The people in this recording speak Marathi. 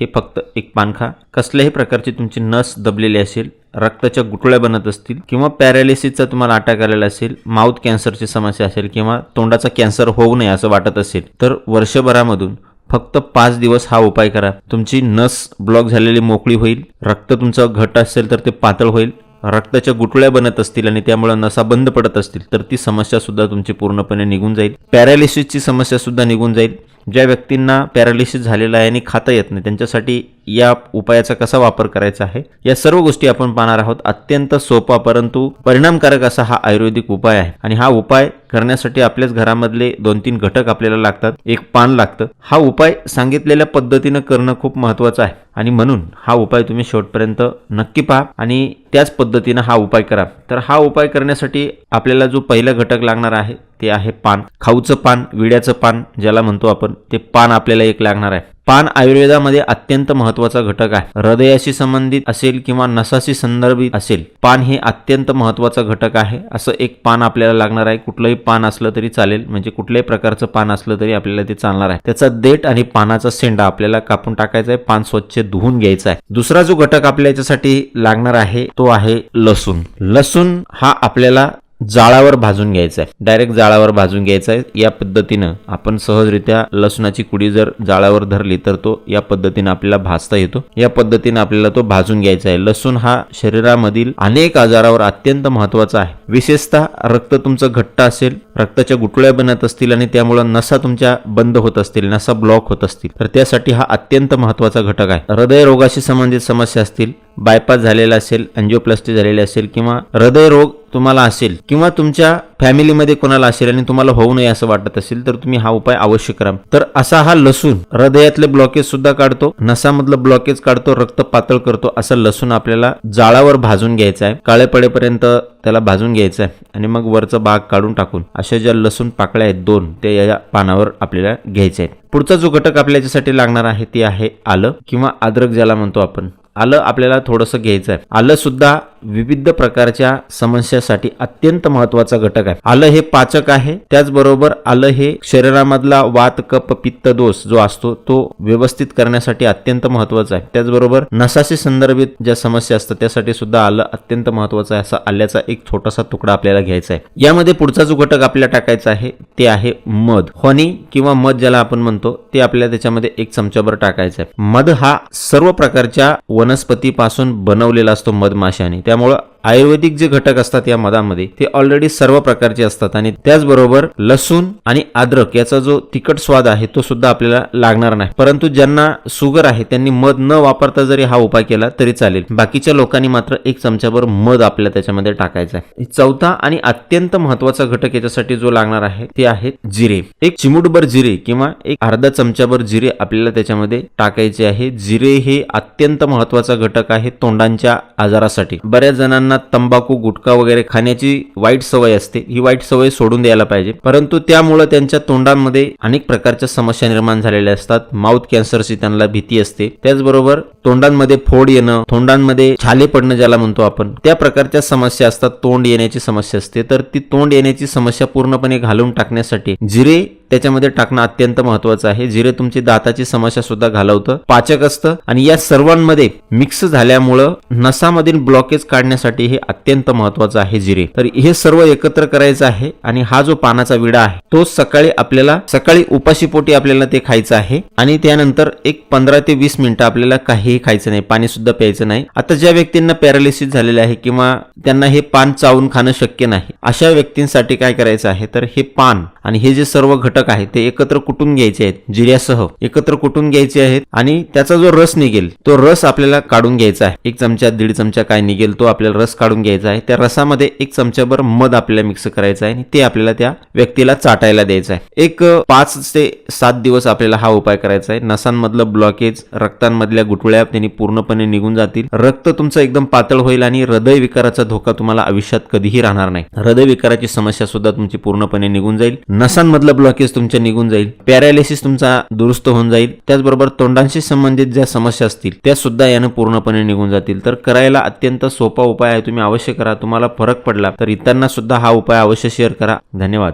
हे फक्त एक पान खा. कसल्याही प्रकारची तुमची नस दबलेली असेल, रक्ताच्या गुठळ्या बनत असतील किंवा पॅरालिसिसचा तुम्हाला अटॅक आलेला असेल, माउथ कॅन्सरची समस्या असेल किंवा तोंडाचा कॅन्सर होऊ नये असं वाटत असेल, तर वर्षभरामधून फक्त 5 दिवस हा उपाय करा. तुमची नस ब्लॉक झालेली मोकळी होईल, रक्त तुमचं घट असेल तर ते पातळ होईल, रक्ताच्या गुठळ्या बनत असतील आणि त्यामुळे नसा बंद पडत असतील तर ती समस्या सुद्धा तुमची पूर्णपणे निघून जाईल. पॅरालिसिसची समस्या सुद्धा निघून जाईल. ज्या व्यक्तींना पॅरालिसिस झालेला आहे आणि खाता येत नाही त्यांच्यासाठी या उपायाचा कसा वापर करायचा आहे या सर्व गोष्टी आपण पाहणार आहोत. अत्यंत सोपा परंतु परिणामकारक असा हा आयुर्वेदिक उपाय आहे आणि हा उपाय करण्यासाठी आपल्याच घरामधले 2-3 घटक आपल्याला लागतात. एक पान लागतं. हा उपाय सांगितलेल्या पद्धतीनं करणं खूप महत्त्वाचं आहे आणि म्हणून हा उपाय तुम्ही शेवटपर्यंत नक्की पहा आणि त्याच पद्धतीनं हा उपाय करा. तर हा उपाय करण्यासाठी आपल्याला जो पहिला घटक लागणार आहे ते आहे पान. खाऊचं पान, विड्याचं पान ज्याला म्हणतो आपण, ते पान आपल्याला एक लागणार आहे. पान आयुर्वेदामध्ये अत्यंत महत्त्वाचा घटक आहे. हृदयाशी संबंधित असेल किंवा नसाशी संदर्भित असेल, पान हे अत्यंत महत्त्वाचा घटक आहे. असं एक पान आपल्याला लागणार आहे. कुठलंही पान असलं तरी चालेल, म्हणजे कुठल्याही प्रकारचं पान असलं तरी आपल्याला ते चालणार आहे. त्याचा देठ आणि पानाचा शेंडा आपल्याला कापून टाकायचा आहे. पान स्वच्छ धुवून घ्यायचं आहे. दुसरा जो घटक आपल्या याच्यासाठी लागणार आहे तो आहे लसूण. लसूण हा आपल्याला जाळावर भाजून घ्यायचा आहे. डायरेक्ट जाळावर भाजून घ्यायचा आहे. या पद्धतीनं आपण सहजरित्या लसूणाची कुडी जर जाळावर धरली तर तो या पद्धतीनं आपल्याला भाजता येतो. या पद्धतीनं आपल्याला तो भाजून घ्यायचा आहे. लसूण हा शरीरामधील अनेक आजारावर अत्यंत महत्त्वाचा आहे. विशेषतः रक्त तुमचं घट्ट असेल, रक्ताच्या गुठळ्या बनत असतील आणि त्यामुळे नसा तुमच्या बंद होत असतील, नसा ब्लॉक होत असतील तर त्यासाठी हा अत्यंत महत्त्वाचा घटक आहे. हृदयरोगाशी संबंधित समस्या असतील, बायपास झालेला असेल, अँजिओप्लास्टी झालेली असेल किंवा हृदयरोग तुम्हाला असेल किंवा तुमच्या फॅमिलीमध्ये कोणाला असेल आणि तुम्हाला होऊ नये असं वाटत असेल तर तुम्ही हा उपाय अवश्य करा. तर असा हा लसूण हृदयातले ब्लॉकेज सुद्धा काढतो, नसामधलं ब्लॉकेज काढतो, रक्त पातळ करतो. असं लसूण आपल्याला जाळावर भाजून घ्यायचं आहे. काळे पडेपर्यंत त्याला भाजून घ्यायचं आहे आणि मग वरचा भाग काढून टाकून अशा ज्या लसूण पाकळ्या आहेत 2 ते या पानावर आपल्याला घ्यायचे आहेत. पुढचा जो घटक आपल्या याच्यासाठी लागणार आहे ते आहे आलं किंवा अद्रक ज्याला म्हणतो आपण. आलं आपल्याला थोडंसं घ्यायचं आहे. आलं सुद्धा विविध प्रकारच्या समस्यासाठी अत्यंत महत्त्वाचा घटक आहे. आलं हे पाचक आहे. त्याचबरोबर आलं हे शरीरामधला वात, कफ, पित्त दोष जो असतो तो व्यवस्थित करण्यासाठी अत्यंत महत्त्वाचं आहे. त्याचबरोबर नसाशी संदर्भित ज्या समस्या असतात त्यासाठी सुद्धा आलं अत्यंत महत्त्वाचं आहे. असा आल्याचा एक छोटासा तुकडा आपल्याला घ्यायचा आहे. यामध्ये पुढचा जो घटक आपल्याला टाकायचा आहे ते आहे मध. हनी किंवा मध ज्याला आपण म्हणतो ते आपल्याला त्याच्यामध्ये 1 चमचाभर टाकायचा आहे. मध हा सर्व प्रकारच्या वनस्पतीपासून बनवलेला असतो मधमाशाने. त्यामुळं आयुर्वेदिक जे घटक असतात या मधामध्ये ते ऑलरेडी सर्व प्रकारचे असतात आणि त्याचबरोबर लसूण आणि अद्रक याचा जो तिखट स्वाद आहे तो सुद्धा आपल्याला लागणार नाही. परंतु ज्यांना शुगर आहे त्यांनी मध न वापरता जरी हा उपाय केला तरी चालेल. बाकीच्या लोकांनी मात्र 1 चमचाभर मध आपल्याला त्याच्यामध्ये टाकायचा आहे. चौथा आणि अत्यंत महत्त्वाचा घटक याच्यासाठी जो लागणार आहे ते आहे जिरे. 1 चिमूटभर जिरे किंवा 1 अर्धा चमचाभर जिरे आपल्याला त्याच्यामध्ये टाकायचे आहे. जिरे हे अत्यंत महत्त्वाचा घटक आहे तोंडांच्या आजारासाठी. बऱ्याच जणांना तंबाखू, गुटखा वगैरे खाण्याची वाईट सवय असते. ही वाईट सवय सोडून द्यायला पाहिजे, परंतु त्यामुळे त्यांच्या तोंडांमध्ये अनेक प्रकारच्या समस्या निर्माण झालेल्या असतात. माउथ कॅन्सरची त्यांना भीती असते. त्याचबरोबर तोंडांमध्ये फोड येणं, तोंडांमध्ये छाले पडणं ज्याला म्हणतो आपण, त्या प्रकारच्या समस्या असतात. तोंड येण्याची समस्या असते. तर ती तोंड येण्याची समस्या पूर्णपणे घालवून टाकण्यासाठी जिरे त्याच्यामध्ये टाकणं अत्यंत महत्त्वाचं आहे. जिरे तुमची दाताची समस्या सुद्धा घालवतं, पाचक असतं आणि या सर्वांमध्ये मिक्स झाल्यामुळं नसामधील ब्लॉकेज काढण्यासाठी हे अत्यंत महत्त्वाचं आहे जिरे. तर हे सर्व एकत्र करायचं आहे आणि हा जो पानाचा विडा आहे तो सकाळी उपाशीपोटी आपल्याला ते खायचं आहे आणि त्यानंतर एक 15 ते 20 मिनिटं आपल्याला काहीही खायचं नाही, पाणी सुद्धा प्यायचं नाही. आता ज्या व्यक्तींना पॅरालिसिस झालेले आहे किंवा त्यांना हे पान चावून खाणं शक्य नाही अशा व्यक्तींसाठी काय करायचं आहे तर हे पान आणि हे जे सर्व घटक आहे ते एकत्र कुटून घ्यायचे आहेत. जिऱ्यासह एकत्र कुटून घ्यायचे आहेत आणि त्याचा जो रस निघेल तो रस आपल्याला काढून घ्यायचा आहे. 1 चमचा 1.5 चमचा काय निघेल तो आपल्याला रस काढून घ्यायचा आहे. त्या रसामध्ये 1 चमचाभर मध आपल्याला मिक्स करायचं आहे आणि ते आपल्याला त्या व्यक्तीला चाटायला द्यायचं आहे. एक 5 ते 7 दिवस आपल्याला हा उपाय करायचा आहे. नसांमधलं ब्लॉकेज, रक्तांमधल्या गुठळ्या त्यांनी पूर्णपणे निघून जातील. रक्त तुमचं एकदम पातळ होईल आणि हृदय विकाराचा धोका तुम्हाला आयुष्यात कधीही राहणार नाही. हृदय विकाराची समस्या सुद्धा तुमची पूर्णपणे निघून जाईल. नसांमधलं ब्लॉकेज तुमच्या निघून जाईल. पॅरालिसिस तुमचा दुरुस्त होऊन जाईल. त्याचबरोबर तोंडांशी संबंधित ज्या समस्या असतील त्या सुद्धा यानं पूर्णपणे निघून जातील. तर करायला अत्यंत सोपा उपाय आहे. तुम्ही अवश्य करा. तुम्हाला फरक पडला तर इतरांना सुद्धा हा उपाय अवश्य शेअर करा. धन्यवाद.